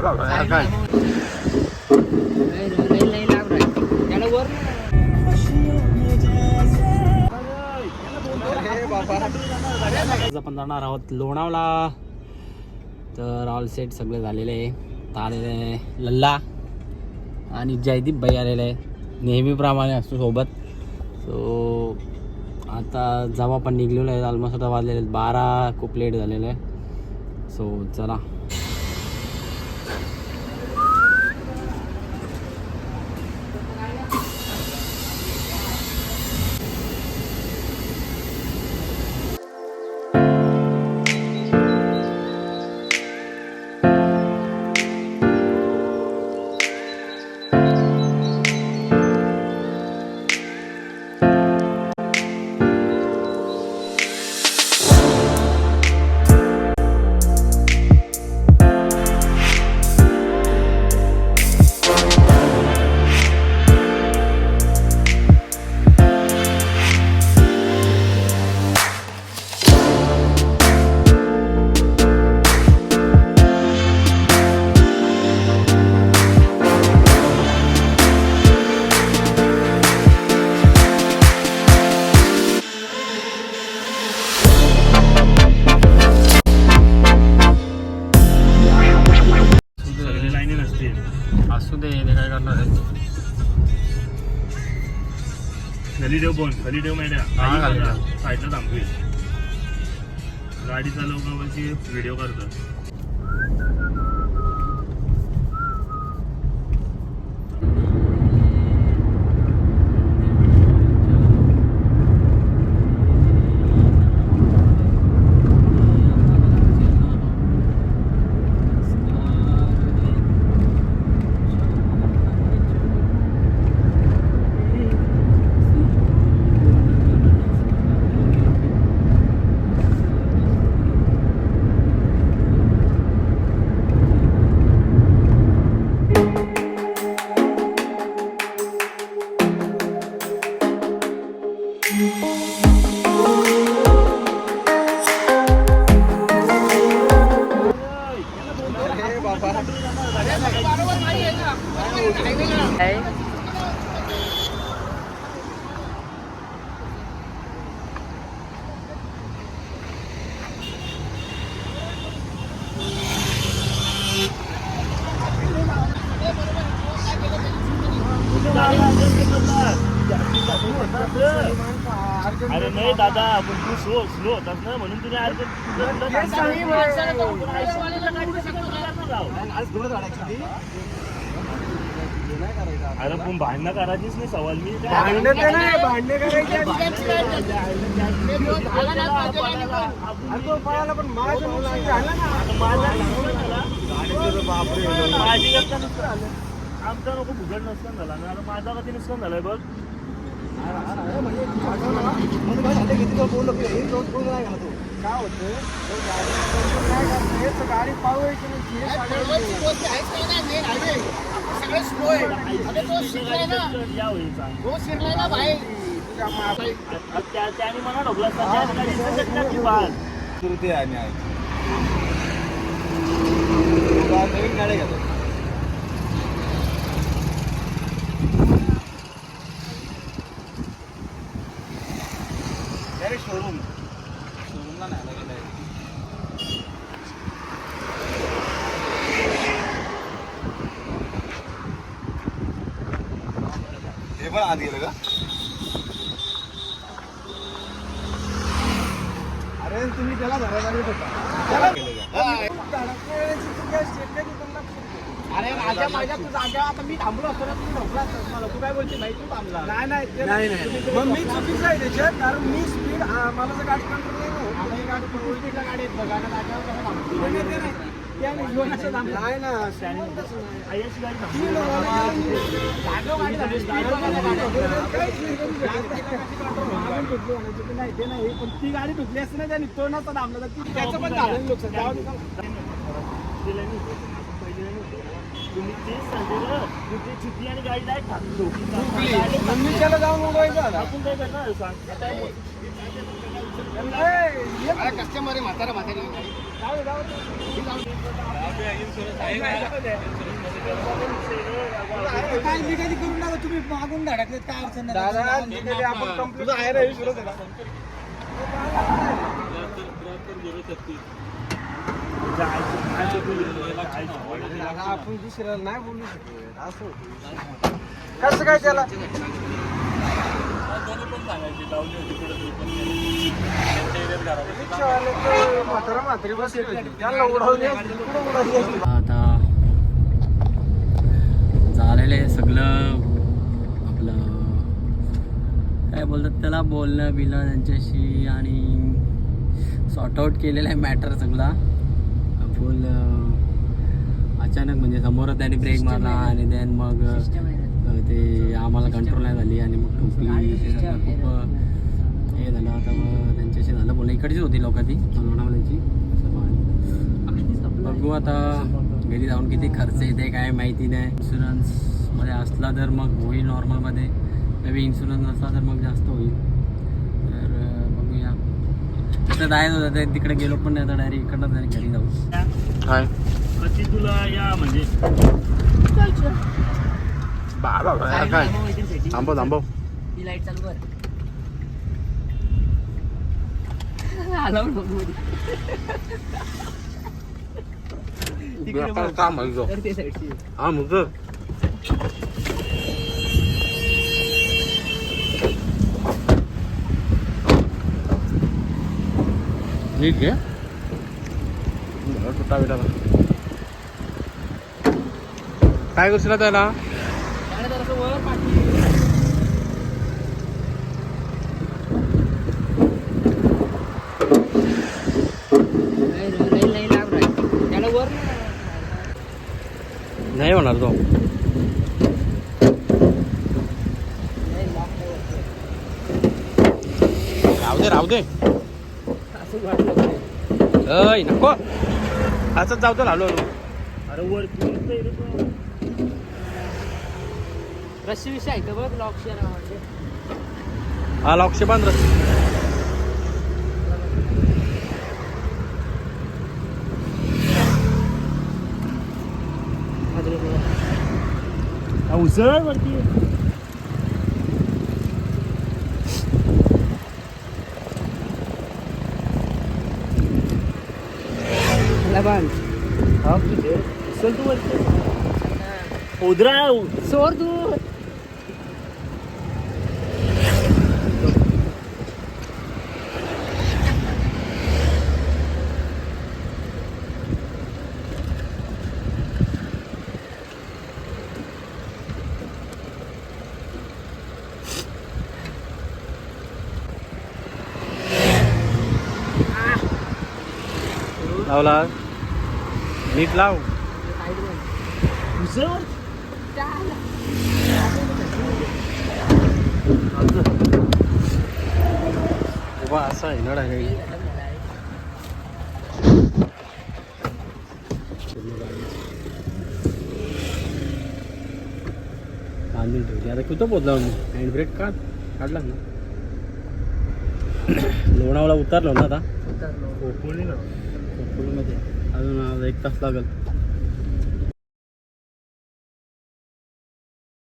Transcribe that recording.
काय आपण जाणार आहोत लोणावळा. तर ऑल सेट सगळे झालेले आहे. आलेले आहे लल्ला आणि जयदीप भाई आलेले आहे, नेहमीप्रमाणे असतो सोबत. सो आता जेव्हा पण निघलेलो आहे ऑलमोस्ट आता वाजलेले 12, खूप लेट झालेलं आहे. सो चला असू दे, ते काय करणार आहे. गलीदेव बोन गलीदेव महिन्या साईडला थांबवी गाडी चालवण्याची व्हिडिओ करतो. अरे नाही दादा, पण तू स्लो होतास ना म्हणून तुझ्या अरे पण भांडणं करायचीच नाही. सवाल मी भांडणे करायचे आमचा नको भुगड नुकसान झाला ना. माझा कधी नुकसान झालंय बघ. गाडी पाहू त्याने मला ढोकला नवीन गाडी घेतो. शोरूमला नाही लागेल. हे पण आत गेलं का? अरे तुम्ही त्याला धरायला अरे माझ्या तू जागा आता मी थांबलो असतो ना, तुम्ही ढोकला मला. तू काय बोलते भाई, तू थांबला. नाही मग मी चुकीचं आहे त्याच्यात, कारण मी स्पीड मला जर गाडी कंट्रोल नाही होत. गाडी स्पीडला गाडी आहेत बघा ना, नाही ना ते नाही, पण ती गाडी तुटली असते ना, त्या निघतो ना तर थांबला. त्याचं पण झालं नुकसान. तुम्ही तेच सांगितलं, तुमची चिठ्ठी आणि गाडी डायरेक्ट टाकतो. जाऊन आपण काय करणार सांग. कस्टमर आहे म्हातारा म्हातारी काय मी कधी करून टाका तुम्ही मागून धडकलेत काय अडचण नाही आपण कंप्लीट आहे रे सुरू आपण दुसऱ्याला नाही बोलू शकत असं कसं काय त्याला म्हातारा म्हातारी बस त्याला उडवली आता झालेलं आहे सगळं आपलं काय बोलतात त्याला बोलणं बिलणं त्यांच्याशी आणि सॉर्ट आउट केलेलं आहे मॅटर सगळा फुल अचानक म्हणजे समोर त्याने ब्रेक मारला आणि देन मग ते आम्हाला कंट्रोल नाही झाली आणि मग टोपी खूप हे झालं. आता मग त्यांच्याशी झालं बोलणं इकडचीच होती लोक ती लोणावळ्याची बघू आता घरी जाऊन किती खर्च येते काय माहिती नाही. इन्शुरन्समध्ये असला तर मग होईल नॉर्मलमध्ये मे बी इन्शुरन्स नसला तर मग जास्त होईल. तर बघूया तिथं जायचं होतं ते तिकडे गेलो पण नाही आता डायरेक्ट इकडनं तरी घरी जाऊ. काय कधी तुला या म्हणजे काय थांबव थांबव ही लाईट चालू कर काम हा मग ठीक आहे कुठा बेटा काय करशील त्याला नाही होणार तो राहू दे नको असंच जाऊ तर आलो अरे वर रस्सी विषय आहे का बघ लॉकशे हा लॉकशे पण रस्सी उसळ वरती चल तू वरती उधरा सोड तू लावला नीट लाव उभा असा आहे ना बांधून ठेवली आता कुठं पोचला हँड ब्रेक काढला ना लोणावळा उतरलो ना आता खोपोलीमध्ये अजून 1 तास लागेल.